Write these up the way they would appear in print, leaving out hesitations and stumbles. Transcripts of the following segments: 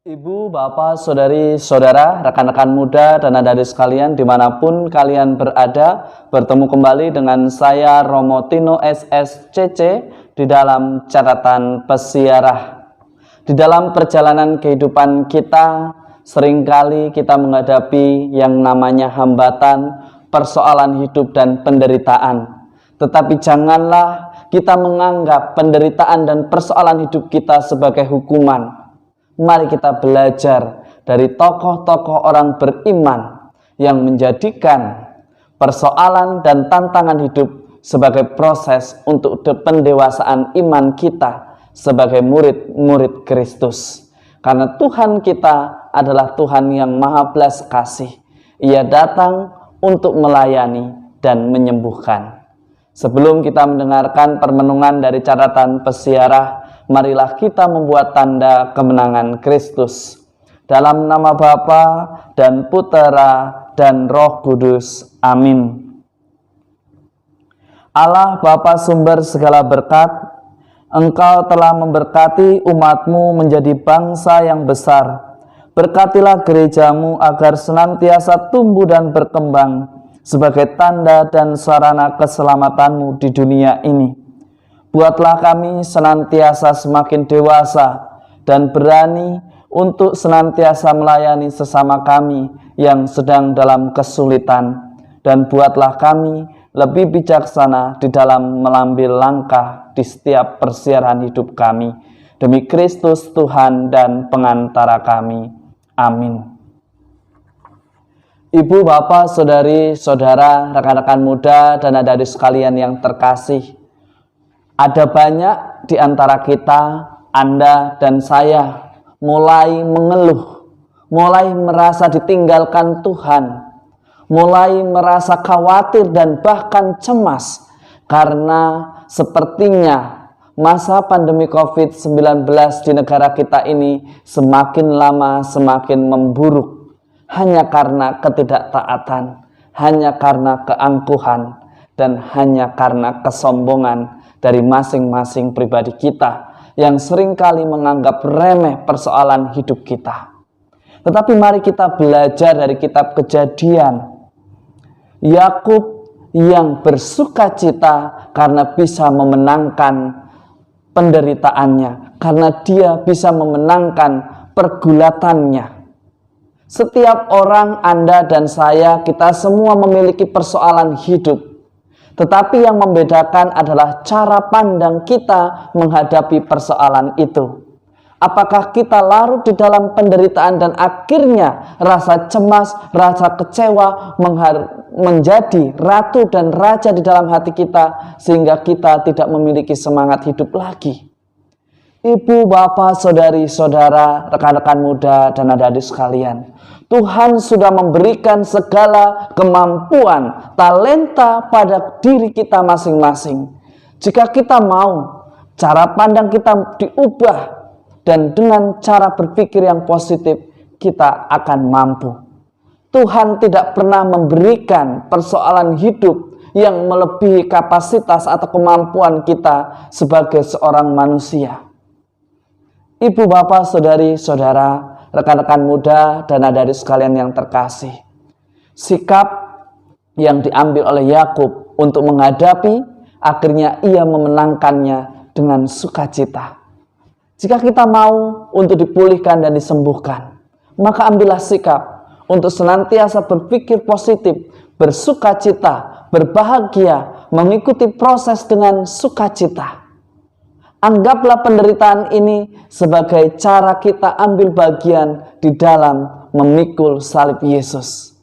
Ibu, bapak, saudari, saudara, rekan-rekan muda, dan adik-adik sekalian dimanapun kalian berada, bertemu kembali dengan saya Romo Tino SSCC di dalam catatan pesiarah. Di dalam perjalanan kehidupan kita, seringkali kita menghadapi yang namanya hambatan, persoalan hidup dan penderitaan. Tetapi janganlah kita menganggap penderitaan dan persoalan hidup kita sebagai hukuman. Mari kita belajar dari tokoh-tokoh orang beriman yang menjadikan persoalan dan tantangan hidup sebagai proses untuk pendewasaan iman kita sebagai murid-murid Kristus. Karena Tuhan kita adalah Tuhan yang maha belas kasih. Ia datang untuk melayani dan menyembuhkan. Sebelum kita mendengarkan permenungan dari catatan pesiarah, marilah kita membuat tanda kemenangan Kristus. Dalam nama Bapa dan Putera dan Roh Kudus. Amin. Allah Bapa sumber segala berkat, Engkau telah memberkati umat-Mu menjadi bangsa yang besar. Berkatilah gereja-Mu agar senantiasa tumbuh dan berkembang sebagai tanda dan sarana keselamatan-Mu di dunia ini. Buatlah kami senantiasa semakin dewasa dan berani untuk senantiasa melayani sesama kami yang sedang dalam kesulitan. Dan buatlah kami lebih bijaksana di dalam mengambil langkah di setiap persiaran hidup kami. Demi Kristus Tuhan dan pengantara kami. Amin. Ibu, bapak, saudari, saudara, rekan-rekan muda, dan adik-adik sekalian yang terkasih. Ada banyak di antara kita, Anda dan saya, mulai mengeluh, mulai merasa ditinggalkan Tuhan, mulai merasa khawatir dan bahkan cemas, karena sepertinya masa pandemi COVID-19 di negara kita ini semakin lama semakin memburuk. Hanya karena ketidaktaatan, hanya karena keangkuhan, dan hanya karena kesombongan dari masing-masing pribadi kita yang seringkali menganggap remeh persoalan hidup kita. Tetapi mari kita belajar dari kitab Kejadian. Yakub yang bersukacita karena bisa memenangkan penderitaannya, karena dia bisa memenangkan pergulatannya. Setiap orang, Anda dan saya, kita semua memiliki persoalan hidup. Tetapi yang membedakan adalah cara pandang kita menghadapi persoalan itu. Apakah kita larut di dalam penderitaan dan akhirnya rasa cemas, rasa kecewa menjadi ratu dan raja di dalam hati kita sehingga kita tidak memiliki semangat hidup lagi. Ibu, bapak, saudari, saudara, rekan-rekan muda, dan adik-adik sekalian, Tuhan sudah memberikan segala kemampuan, talenta pada diri kita masing-masing. Jika kita mau, cara pandang kita diubah, dan dengan cara berpikir yang positif, kita akan mampu. Tuhan tidak pernah memberikan persoalan hidup yang melebihi kapasitas atau kemampuan kita sebagai seorang manusia. Ibu, bapak, saudari, saudara, rekan-rekan muda, dan adik-adik sekalian yang terkasih. Sikap yang diambil oleh Yakub untuk menghadapi, akhirnya ia memenangkannya dengan sukacita. Jika kita mau untuk dipulihkan dan disembuhkan, maka ambillah sikap untuk senantiasa berpikir positif, bersukacita, berbahagia, mengikuti proses dengan sukacita. Anggaplah penderitaan ini sebagai cara kita ambil bagian di dalam memikul salib Yesus.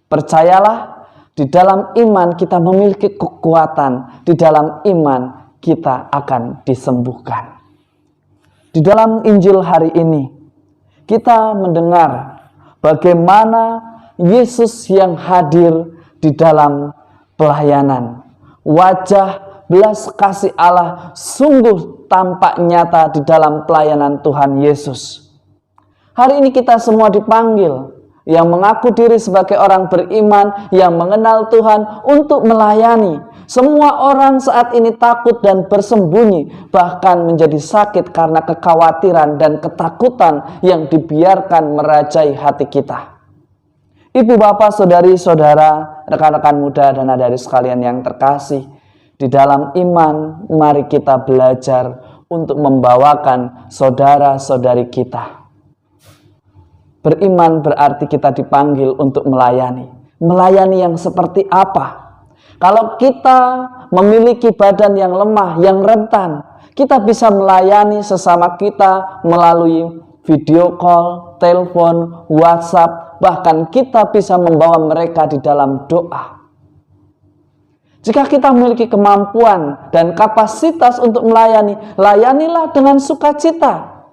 Percayalah, di dalam iman kita memiliki kekuatan, di dalam iman kita akan disembuhkan. Di dalam Injil hari ini, kita mendengar bagaimana Yesus yang hadir di dalam pelayanan. Wajah belas kasih Allah sungguh tampak nyata di dalam pelayanan Tuhan Yesus. Hari ini kita semua dipanggil yang mengaku diri sebagai orang beriman, yang mengenal Tuhan untuk melayani. Semua orang saat ini takut dan bersembunyi, bahkan menjadi sakit karena kekhawatiran dan ketakutan yang dibiarkan merajai hati kita. Ibu, bapak, saudari, saudara, rekan-rekan muda dan adik-adik sekalian yang terkasih, di dalam iman, mari kita belajar untuk membawakan saudara-saudari kita. Beriman berarti kita dipanggil untuk melayani. Melayani yang seperti apa? Kalau kita memiliki badan yang lemah, yang rentan, kita bisa melayani sesama kita melalui video call, telepon, WhatsApp, bahkan kita bisa membawa mereka di dalam doa. Jika kita memiliki kemampuan dan kapasitas untuk melayani, layanilah dengan sukacita.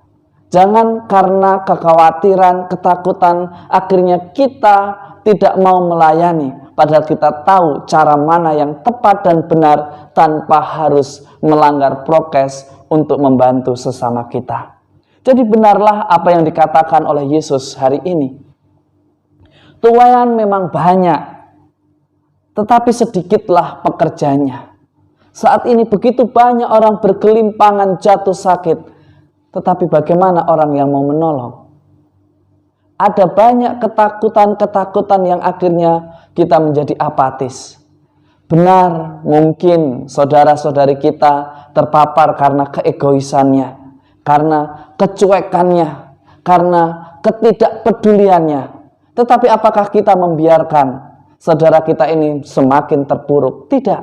Jangan karena kekhawatiran, ketakutan, akhirnya kita tidak mau melayani. Padahal kita tahu cara mana yang tepat dan benar tanpa harus melanggar prokes untuk membantu sesama kita. Jadi benarlah apa yang dikatakan oleh Yesus hari ini. Tuayan memang banyak, tetapi sedikitlah pekerjanya. Saat ini begitu banyak orang bergelimpangan jatuh sakit, tetapi bagaimana orang yang mau menolong? Ada banyak ketakutan-ketakutan yang akhirnya kita menjadi apatis. Benar, mungkin saudara-saudari kita terpapar karena keegoisannya, karena kecuekannya, karena ketidakpeduliannya. Tetapi apakah kita membiarkan saudara kita ini semakin terpuruk? Tidak.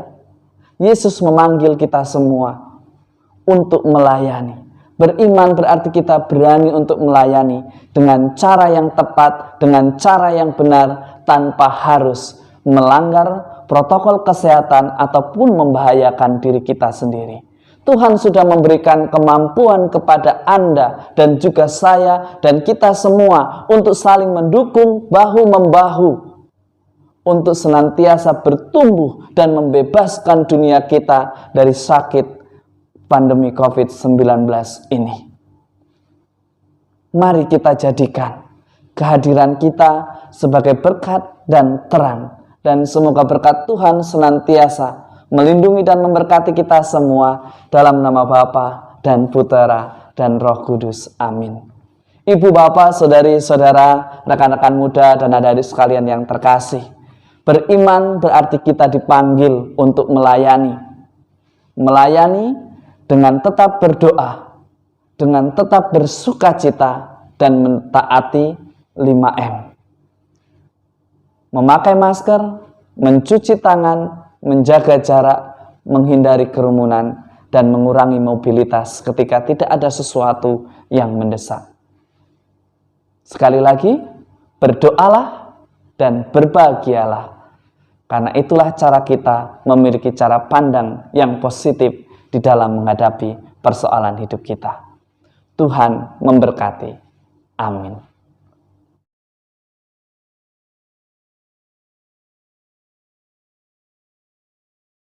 Yesus memanggil kita semua untuk melayani. Beriman berarti kita berani untuk melayani dengan cara yang tepat, dengan cara yang benar, tanpa harus melanggar protokol kesehatan ataupun membahayakan diri kita sendiri. Tuhan sudah memberikan kemampuan kepada Anda dan juga saya dan kita semua untuk saling mendukung bahu-membahu, untuk senantiasa bertumbuh dan membebaskan dunia kita dari sakit pandemi COVID-19 ini. Mari kita jadikan kehadiran kita sebagai berkat dan terang. Dan semoga berkat Tuhan senantiasa melindungi dan memberkati kita semua dalam nama Bapa dan Putera dan Roh Kudus. Amin. Ibu, bapak, saudari-saudara, rekan-rekan muda dan adik-adik sekalian yang terkasih. Beriman berarti kita dipanggil untuk melayani. Melayani dengan tetap berdoa, dengan tetap bersukacita, dan mentaati 5M. Memakai masker, mencuci tangan, menjaga jarak, menghindari kerumunan, dan mengurangi mobilitas ketika tidak ada sesuatu yang mendesak. Sekali lagi, berdoalah dan berbahagialah. Karena itulah cara kita memiliki cara pandang yang positif di dalam menghadapi persoalan hidup kita. Tuhan memberkati. Amin.